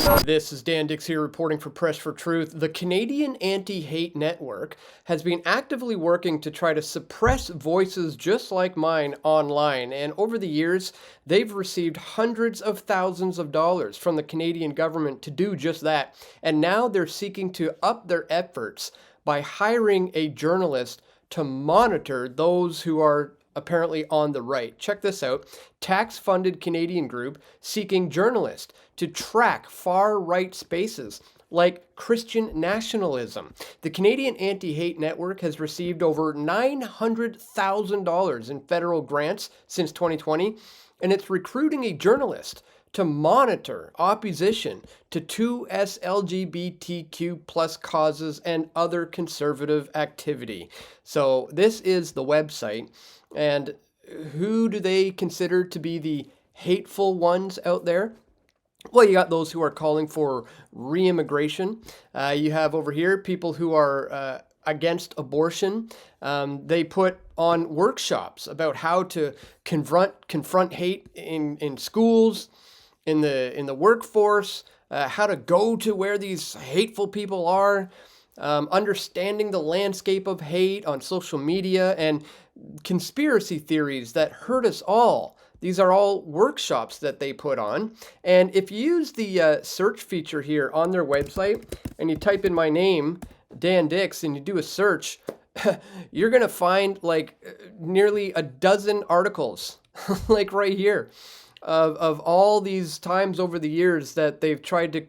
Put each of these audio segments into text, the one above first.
This is Dan Dicks here reporting for Press for Truth. The Canadian Anti-Hate Network has been actively working to try to suppress voices just like mine online. And over the years, they've received hundreds of thousands of dollars from the Canadian government to do just that. And now they're seeking to up their efforts by hiring a journalist to monitor those who are apparently on the right. Check this out. Tax-funded Canadian group seeking journalists to track far-right spaces like Christian nationalism. The Canadian Anti-Hate Network has received over $900,000 in federal grants since 2020, and it's recruiting a journalist to monitor opposition to two LGBTQ plus causes and other conservative activity. So this is the website. And who do they consider to be the hateful ones out there? Well, you got those who are calling for re-immigration. You have over here people who are against abortion. They put on workshops about how to confront hate in schools, in the workforce, how to go to where these hateful people are, understanding the landscape of hate on social media, and conspiracy theories that hurt us all. These are all workshops that they put on. And if you use the search feature here on their website and you type in my name, Dan Dicks, and you do a search, you're going to find like nearly a dozen articles, like right here, of all these times over the years that they've tried to,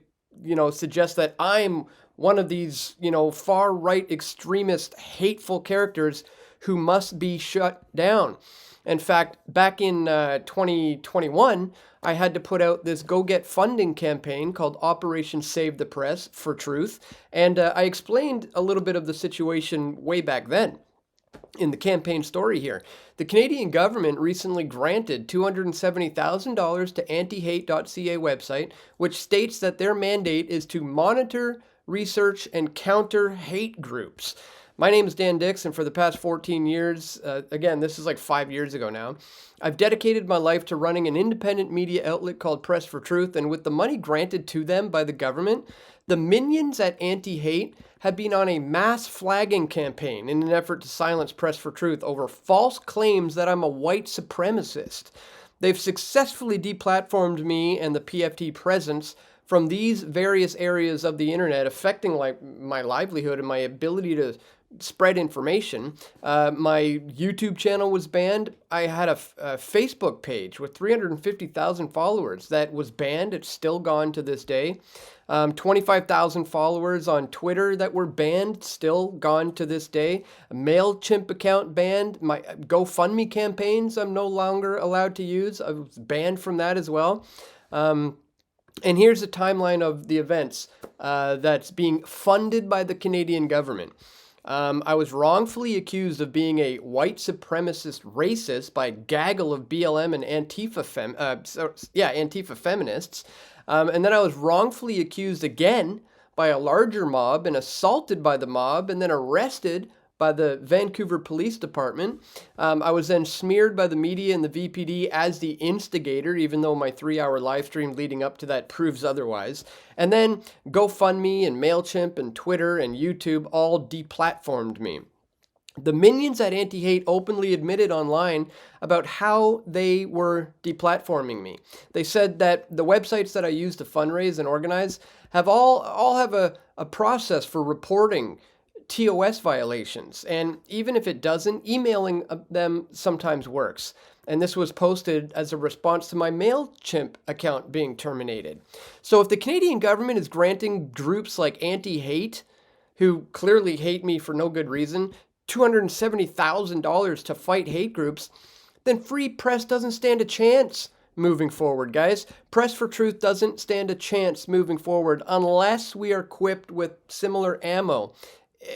suggest that I'm one of these, far-right extremist, hateful characters who must be shut down. In fact, back in 2021, I had to put out this Go Get Funding campaign called Operation Save the Press for Truth, and I explained a little bit of the situation way back then in the campaign story here. The Canadian government recently granted $270,000 to antihate.ca website, which states that their mandate is to monitor, research, and counter hate groups. My name is Dan Dicks, and for the past 14 years, again, this is like 5 years ago now, I've dedicated my life to running an independent media outlet called Press for Truth, and with the money granted to them by the government, the minions at Anti-Hate have been on a mass flagging campaign in an effort to silence Press for Truth over false claims that I'm a white supremacist. They've successfully deplatformed me and the PFT presence from these various areas of the internet, affecting my livelihood and my ability to spread information. My YouTube channel was banned. I had a Facebook page with 350,000 followers that was banned. It's still gone to this day. 25,000 followers on Twitter that were banned, still gone to this day. A MailChimp account banned. My GoFundMe campaigns I'm no longer allowed to use. I was banned from that as well. And here's a timeline of the events that's being funded by the Canadian government. I was wrongfully accused of being a white supremacist racist by a gaggle of BLM and Antifa feminists. And then I was wrongfully accused again by a larger mob and assaulted by the mob and then arrested by the Vancouver Police Department. I was then smeared by the media and the VPD as the instigator, even though my 3-hour live stream leading up to that proves otherwise. And then GoFundMe and MailChimp and Twitter and YouTube all deplatformed me. The minions at Anti-Hate openly admitted online about how they were deplatforming me. They said that the websites that I use to fundraise and organize have all have a process for reporting TOS violations, and even if it doesn't, emailing them sometimes works. And this was posted as a response to my MailChimp account being terminated. So if the Canadian government is granting groups like Anti-Hate, who clearly hate me for no good reason, $270,000 to fight hate groups, then free press doesn't stand a chance moving forward, guys. Press for Truth doesn't stand a chance moving forward unless we are equipped with similar ammo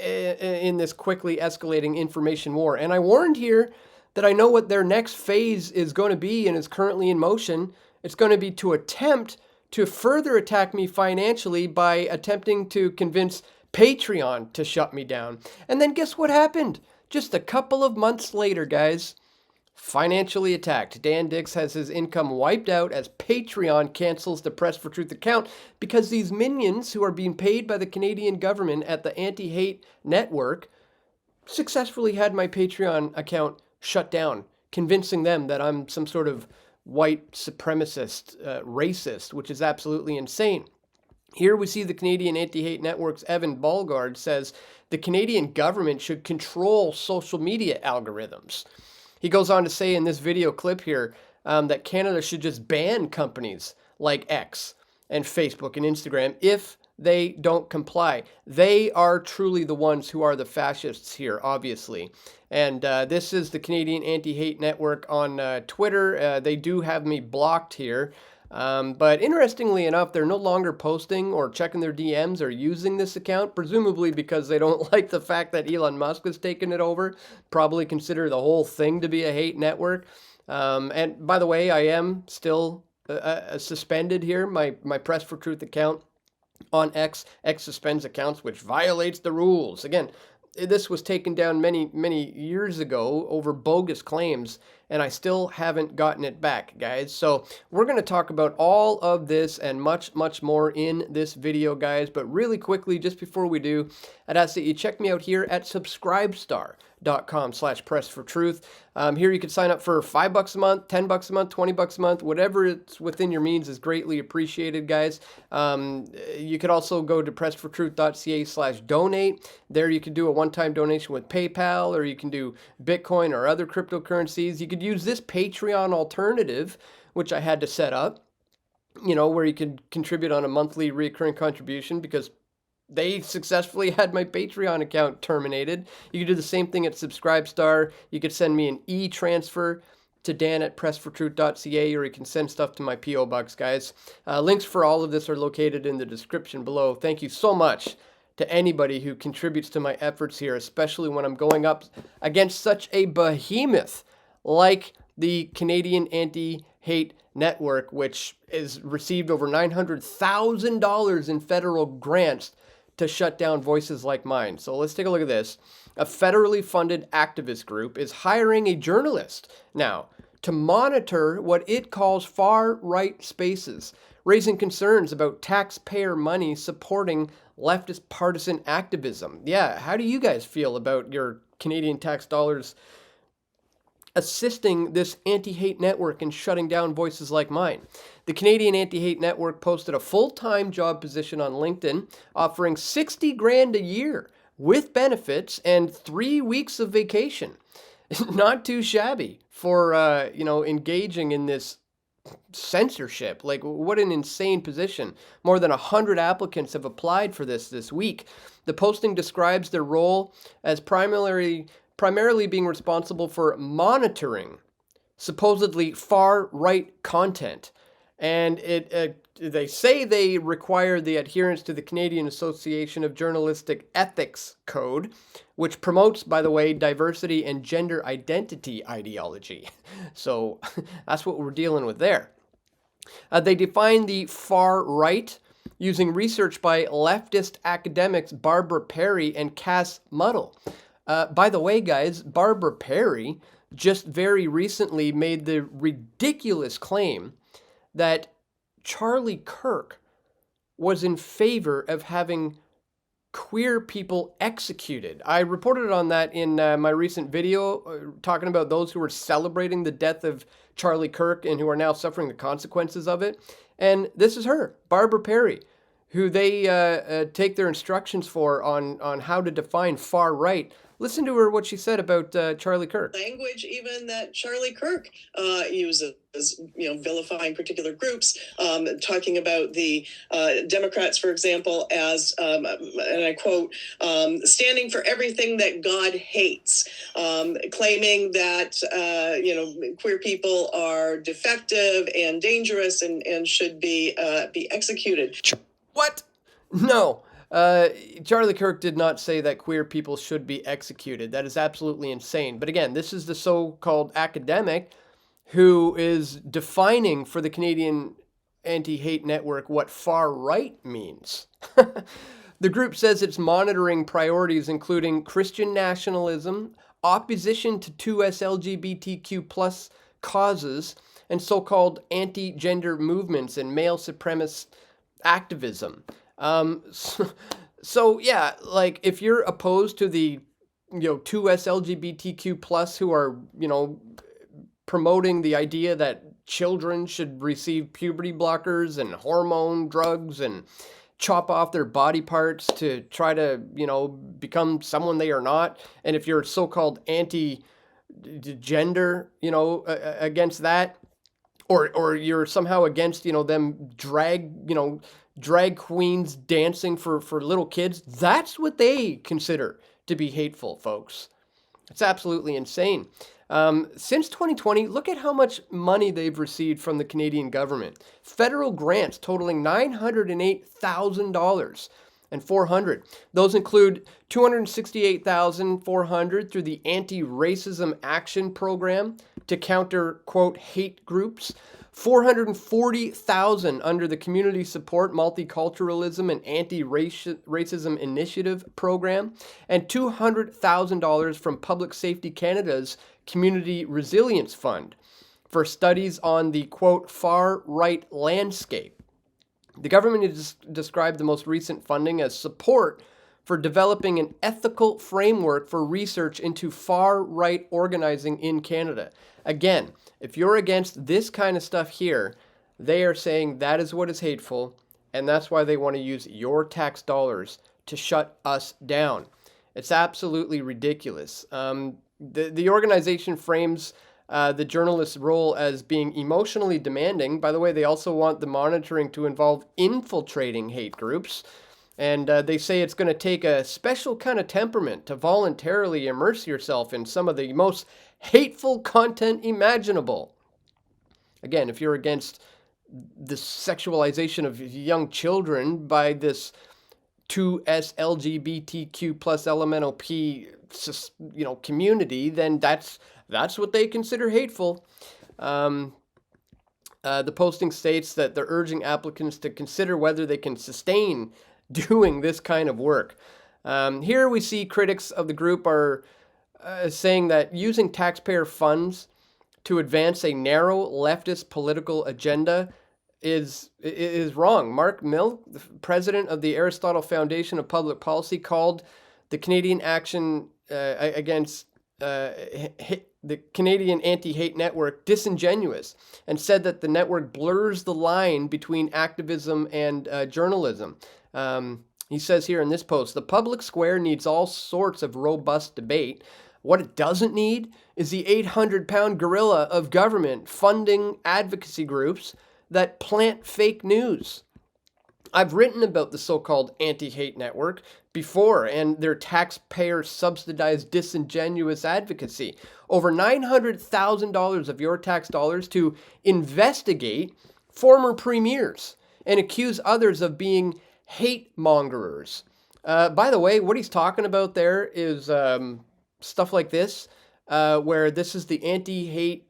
in this quickly escalating information war. And I warned here that I know what their next phase is going to be and is currently in motion. It's going to be to attempt to further attack me financially by attempting to convince Patreon to shut me down. And then guess what happened? Just a couple of months later, guys, Financially attacked. Dan Dicks has his income wiped out as Patreon cancels the Press for Truth account because these minions who are being paid by the Canadian government at the Anti-Hate Network successfully had my Patreon account shut down, convincing them that I'm some sort of white supremacist, racist, which is absolutely insane. Here we see the Canadian Anti-Hate Network's Evan Balgard says the Canadian government should control social media algorithms. He goes on to say in this video clip here that Canada should just ban companies like X and Facebook and Instagram if they don't comply. They are truly the ones who are the fascists here, obviously. And this is the Canadian Anti-Hate Network on Twitter. They do have me blocked here. But interestingly enough, they're no longer posting or checking their DMs or using this account, presumably because they don't like the fact that Elon Musk has taken it over, probably consider the whole thing to be a hate network. And by the way, I am still suspended here, my Press for Truth account on X. X suspends accounts, which violates the rules. Again, this was taken down many years ago over bogus claims, and I still haven't gotten it back, guys. So we're going to talk about all of this and much more in this video, guys. But really quickly, just before we do, I'd ask that you check me out here at subscribestar.com/pressfortruth. Here you can sign up for $5 a month, $10 a month, $20 a month, whatever it's within your means is greatly appreciated, guys. You could also go to pressfortruth.ca/donate. There you can do a one-time donation with PayPal, or you can do Bitcoin or other cryptocurrencies. You could use this Patreon alternative, which I had to set up, where you could contribute on a monthly recurring contribution because they successfully had my Patreon account terminated. You could do the same thing at Subscribestar. You could send me an e-transfer to dan@pressfortruth.ca, or you can send stuff to my P.O. Box, guys. Links for all of this are located in the description below. Thank you so much to anybody who contributes to my efforts here, especially when I'm going up against such a behemoth like the Canadian Anti-Hate Network, which has received over $900,000 in federal grants to shut down voices like mine. So let's take a look at this. A federally funded activist group is hiring a journalist now to monitor what it calls far-right spaces, raising concerns about taxpayer money supporting leftist partisan activism. Yeah, how do you guys feel about your Canadian tax dollars assisting this anti-hate network and shutting down voices like mine? The Canadian Anti-Hate Network posted a full-time job position on LinkedIn, offering 60 grand a year with benefits and 3 weeks of vacation. Not too shabby for, engaging in this censorship. Like, what an insane position. More than 100 applicants have applied for this week. The posting describes their role as primarily being responsible for monitoring supposedly far-right content. And they say they require the adherence to the Canadian Association of Journalistic Ethics Code, which promotes, by the way, diversity and gender identity ideology. So that's what we're dealing with there. They define the far right using research by leftist academics Barbara Perry and Cass Muddle. By the way, guys, Barbara Perry just very recently made the ridiculous claim that Charlie Kirk was in favor of having queer people executed. I reported on that in my recent video talking about those who were celebrating the death of Charlie Kirk and who are now suffering the consequences of it. And this is her, Barbara Perry, who they take their instructions for on how to define far right. Listen to her, what she said about Charlie Kirk. Language even that Charlie Kirk uses, vilifying particular groups, talking about the Democrats, for example, as, and I quote, standing for everything that God hates, claiming that, queer people are defective and dangerous and should be executed. What? No. Charlie Kirk did not say that queer people should be executed. That is absolutely insane. But again, this is the so-called academic who is defining for the Canadian Anti-Hate Network what far right means. The group says its monitoring priorities including Christian nationalism, opposition to 2S LGBTQ+ causes and so-called anti-gender movements and male supremacist activism. So yeah, like if you're opposed to the 2S LGBTQ+ who are promoting the idea that children should receive puberty blockers and hormone drugs and chop off their body parts to try to, become someone they are not. And if you're so-called anti-gender, against that, or you're somehow against, them drag queens dancing for little kids, that's what they consider to be hateful, folks. It's absolutely insane. Since 2020, look at how much money they've received from the Canadian government. Federal grants totaling $908,000 and 400. Those include $268,400 through the Anti-Racism Action Program to counter, quote, hate groups, $440,000 under the Community Support, Multiculturalism, and Anti-Racism Initiative Program, and $200,000 from Public Safety Canada's Community Resilience Fund for studies on the, quote, far-right landscape. The government has described the most recent funding as support for developing an ethical framework for research into far-right organizing in Canada. Again, if you're against this kind of stuff here, they are saying that is what is hateful, and that's why they want to use your tax dollars to shut us down. It's absolutely ridiculous. The organization frames the journalist's role as being emotionally demanding. By the way, they also want the monitoring to involve infiltrating hate groups. And they say it's going to take a special kind of temperament to voluntarily immerse yourself in some of the most hateful content imaginable. Again, if you're against the sexualization of young children by this 2S LGBTQ plus elemental P, community, then that's what they consider hateful. The posting states that they're urging applicants to consider whether they can sustain doing this kind of work. Here we see critics of the group are saying that using taxpayer funds to advance a narrow leftist political agenda is wrong. Mark Mill, the president of the Aristotle Foundation of Public Policy, called the Canadian action against the Canadian Anti-Hate Network disingenuous and said that the network blurs the line between activism and journalism. He says here in this post, the public square needs all sorts of robust debate. What it doesn't need is the 800-pound gorilla of government funding advocacy groups that plant fake news. I've written about the so-called anti-hate network before and their taxpayer-subsidized disingenuous advocacy. Over $900,000 of your tax dollars to investigate former premiers and accuse others of being hate mongerers. By the way, what he's talking about there is stuff like this, where this is the Anti-Hate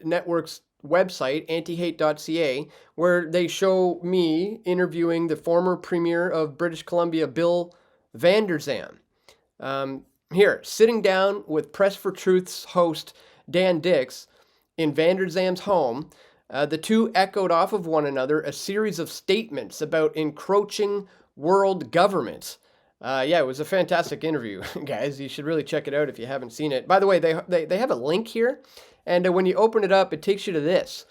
Network's website, antihate.ca, where they show me interviewing the former Premier of British Columbia, Bill Vander Zalm. Here, sitting down with Press for Truth's host, Dan Dicks, in Vander Zalm's home, the two echoed off of one another a series of statements about encroaching world governments. Yeah, it was a fantastic interview, guys. You should really check it out if you haven't seen it. By the way, they have a link here, and when you open it up, it takes you to this.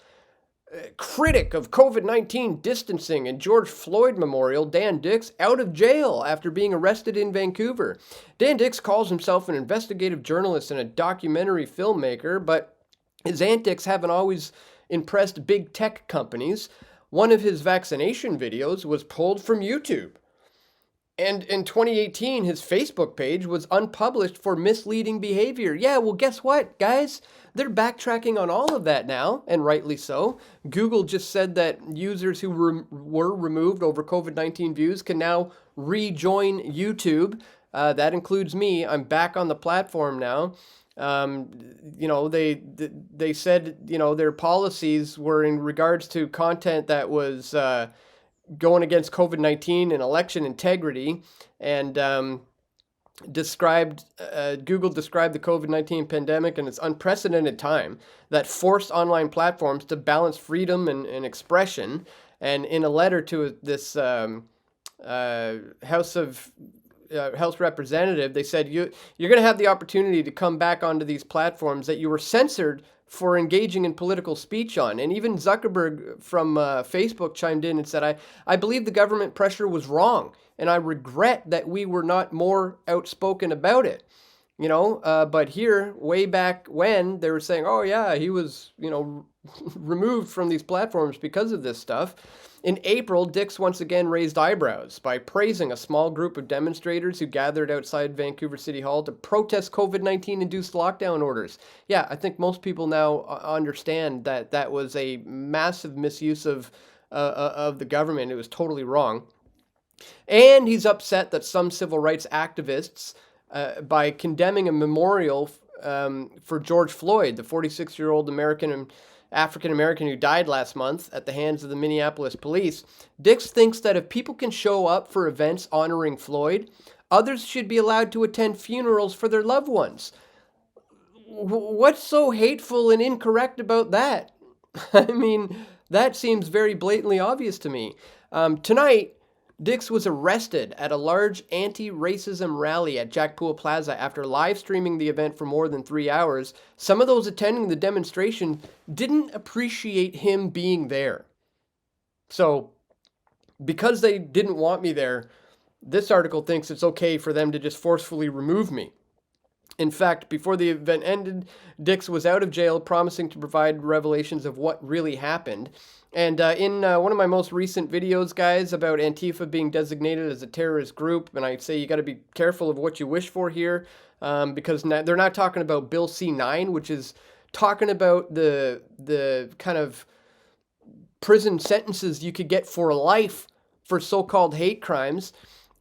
Critic of COVID-19 distancing and George Floyd Memorial, Dan Dicks, out of jail after being arrested in Vancouver. Dan Dicks calls himself an investigative journalist and a documentary filmmaker, but his antics haven't always impressed big tech companies. One of his vaccination videos was pulled from YouTube. And in 2018, his Facebook page was unpublished for misleading behavior. Yeah, well, guess what, guys? They're backtracking on all of that now, and rightly so. Google just said that users who were removed over COVID-19 views can now rejoin YouTube. That includes me. I'm back on the platform now. They said, their policies were in regards to content that was going against COVID-19 and election integrity. And Google described the COVID-19 pandemic and its unprecedented time that forced online platforms to balance freedom and expression. And in a letter to this House representative, they said you're going to have the opportunity to come back onto these platforms that you were censored for engaging in political speech on. And even Zuckerberg from Facebook chimed in and said, I believe the government pressure was wrong, and I regret that we were not more outspoken about it. But here, way back when, they were saying, oh yeah, he was, removed from these platforms because of this stuff. In April, Dicks once again raised eyebrows by praising a small group of demonstrators who gathered outside Vancouver City Hall to protest COVID-19 induced lockdown orders. Yeah, I think most people now understand that that was a massive misuse of the government. It was totally wrong. And he's upset that some civil rights activists, by condemning a memorial for George Floyd, the 46-year-old African-American who died last month at the hands of the Minneapolis police, Dicks thinks that if people can show up for events honoring Floyd, others should be allowed to attend funerals for their loved ones. What's so hateful and incorrect about that? I mean, that seems very blatantly obvious to me. Tonight, Dicks was arrested at a large anti-racism rally at Jack Pool Plaza after live streaming the event for more than 3 hours. Some of those attending the demonstration didn't appreciate him being there. So, because they didn't want me there, this article thinks it's okay for them to just forcefully remove me. In fact, before the event ended, Dicks was out of jail, promising to provide revelations of what really happened. And in one of my most recent videos, guys, about Antifa being designated as a terrorist group, and I say you got to be careful of what you wish for here, because they're not talking about Bill C-9, which is talking about the kind of prison sentences you could get for life for so-called hate crimes.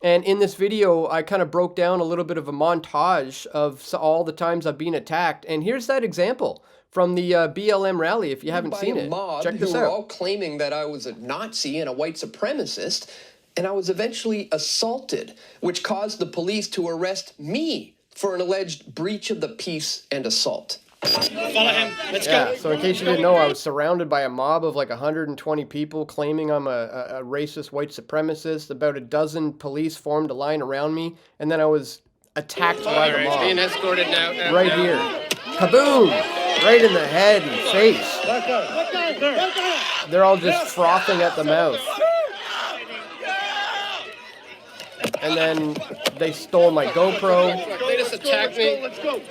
And in this video, I kind of broke down a little bit of a montage of all the times I've been attacked. And here's that example from the BLM rally, if you haven't seen it. Check this out. Who were all claiming that I was a Nazi and a white supremacist, and I was eventually assaulted, which caused the police to arrest me for an alleged breach of the peace and assault. Follow him. Let's go. So in case you didn't know, I was surrounded by a mob of like 120 people claiming I'm a racist white supremacist. About a dozen police formed a line around me, and then I was attacked by the mob. Being escorted now. Right here. Kaboom! Right in the head and face. They're all just frothing at the mouth. And then they stole my GoPro. They just attacked me. Let's go.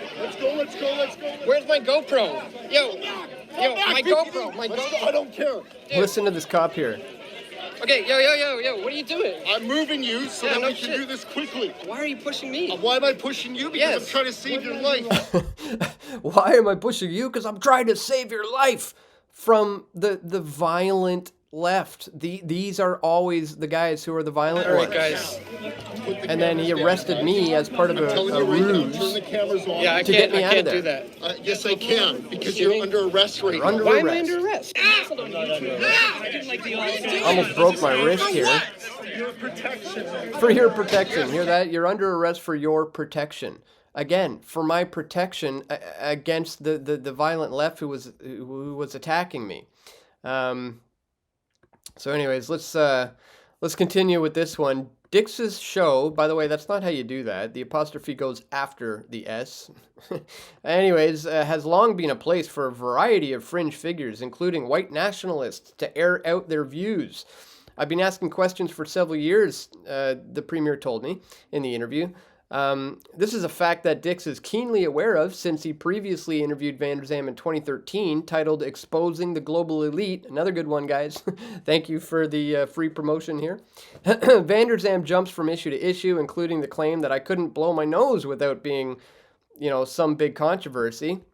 Where's my GoPro? Yo, my GoPro. I don't care. Listen to this cop here. Okay, yo, what are you doing? I'm moving you so that we can do this quickly. Why are you pushing me? Why am I pushing you? Because I'm trying to save your life. Why am I pushing you? Because I'm trying to save your life from the violent left. These are always the guys who are the violent ones. All right, guys. And then he arrested me as part of a ruse. Turn the cammers on. Yeah, I to get me out of can't there. do that. Yes, I can, because you're under arrest right now. Under Why am I arrest. under arrest? Almost broke my wrist here. Your protection. For your protection. Hear that? You're under arrest for your protection. Again, for my protection against the violent left who was attacking me. So anyways, let's continue with this one. Dix's show, by the way, that's not how you do that. The apostrophe goes after the S. Anyways, has long been a place for a variety of fringe figures, including white nationalists, to air out their views. I've been asking questions for several years, the premier told me in the interview. This is a fact that Dicks is keenly aware of since he previously interviewed Van der Zalm in 2013, titled Exposing the Global Elite. Another good one, guys. Thank you for the free promotion here. Van der Zalm jumps from issue to issue, including the claim that I couldn't blow my nose without being, some big controversy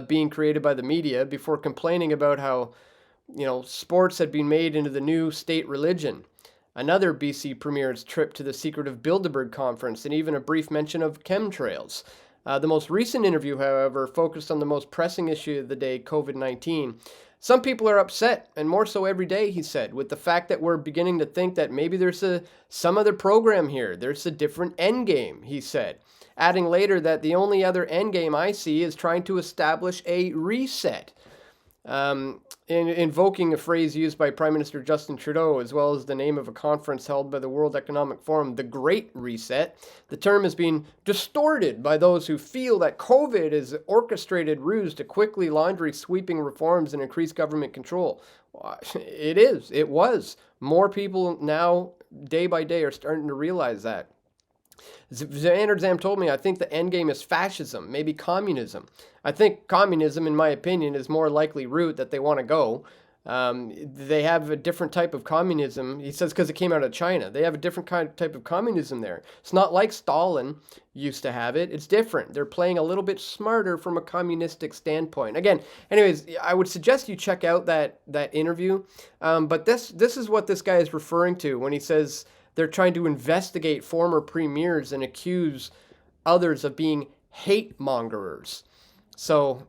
being created by the media, before complaining about how, sports had been made into the new state religion. Another BC Premier's trip to the secretive Bilderberg conference, and even a brief mention of chemtrails. The most recent interview, however, focused on the most pressing issue of the day, COVID-19. Some people are upset, and more so every day, he said, with the fact that we're beginning to think that maybe there's some other program here. There's a different end game, he said, adding later that the only other end game I see is trying to establish a reset. Invoking a phrase used by Prime Minister Justin Trudeau, as well as the name of a conference held by the World Economic Forum, the Great Reset. The term has been distorted by those who feel that COVID is an orchestrated ruse to quickly laundry sweeping reforms and increase government control. It is. It was. More people now, day by day, are starting to realize that. Xander Zam told me, I think the end game is fascism, maybe communism. I think communism, in my opinion, is more likely route that they want to go. They have a different type of communism. He says because it came out of China. They have a different type of communism there. It's not like Stalin used to have it. It's different. They're playing a little bit smarter from a communistic standpoint. Again, anyways, I would suggest you check out that interview. But this is what this guy is referring to when he says they're trying to investigate former premiers and accuse others of being hate mongers. So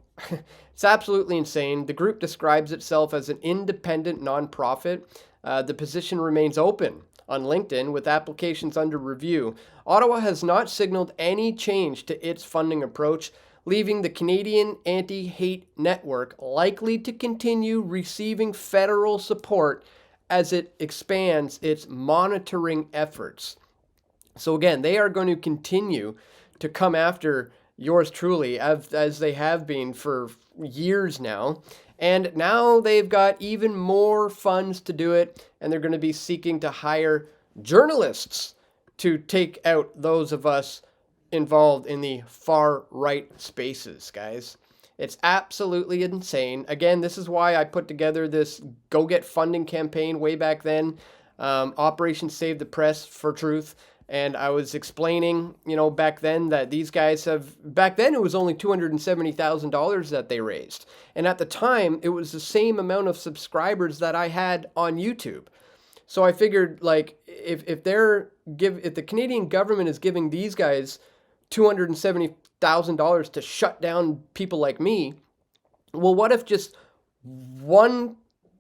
it's absolutely insane. The group describes itself as an independent nonprofit. The position remains open on LinkedIn with applications under review. Ottawa has not signaled any change to its funding approach, leaving the Canadian Anti-Hate Network likely to continue receiving federal support as it expands its monitoring efforts. So again, they are going to continue to come after yours truly, as they have been for years now. And now they've got even more funds to do it, and they're going to be seeking to hire journalists to take out those of us involved in the far-right spaces, guys. It's absolutely insane. Again, this is why I put together this Go Get Funding campaign way back then, Operation Save the Press for Truth. And I was explaining, back then that these guys back then it was only $270,000 that they raised. And at the time, it was the same amount of subscribers that I had on YouTube. So I figured, if the Canadian government is giving these guys $270,000 to shut down people like me, well, what if just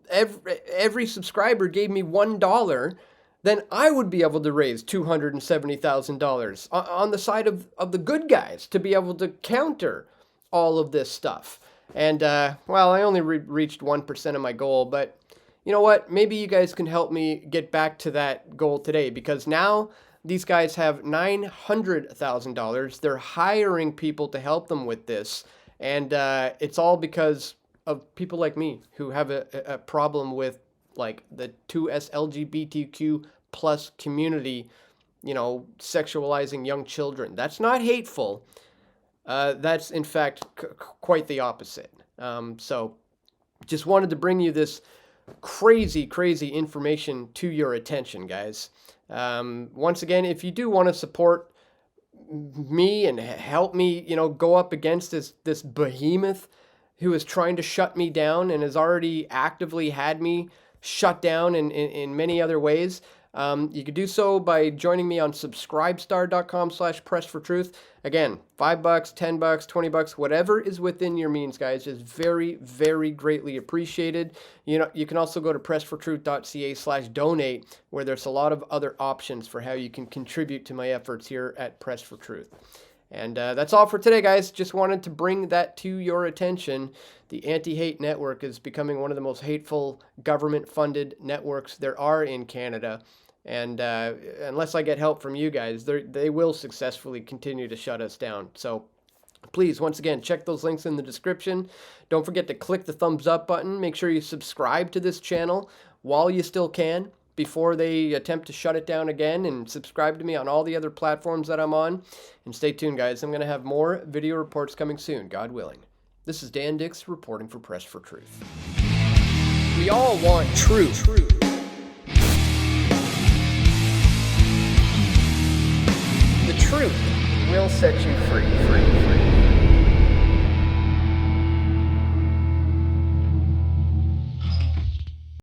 every subscriber gave me $1? Then I would be able to raise $270,000 on the side of the good guys to be able to counter all of this stuff. And, I only reached 1% of my goal, but you know what? Maybe you guys can help me get back to that goal today, because now these guys have $900,000. They're hiring people to help them with this, and it's all because of people like me who have a problem with the 2S LGBTQ plus community, sexualizing young children. That's not hateful. That's in fact quite the opposite. So just wanted to bring you this crazy information to your attention, guys. Once again, if you do want to support me and help me, go up against this behemoth who is trying to shut me down and has already actively had me shut down in many other ways. You could do so by joining me on subscribestar.com/pressfortruth. Again, $5, $10, $20, whatever is within your means, guys, is very, very greatly appreciated. You can also go to pressfortruth.ca/donate, where there's a lot of other options for how you can contribute to my efforts here at Press for Truth. And that's all for today, guys. Just wanted to bring that to your attention. The Anti-Hate Network is becoming one of the most hateful government-funded networks there are in Canada. And unless I get help from you guys, they will successfully continue to shut us down. So please, once again, check those links in the description. Don't forget to click the thumbs up button. Make sure you subscribe to this channel while you still can, before they attempt to shut it down again, and subscribe to me on all the other platforms that I'm on. And stay tuned, guys. I'm going to have more video reports coming soon, God willing. This is Dan Dicks reporting for Press for Truth. We all want truth. The truth will set you free.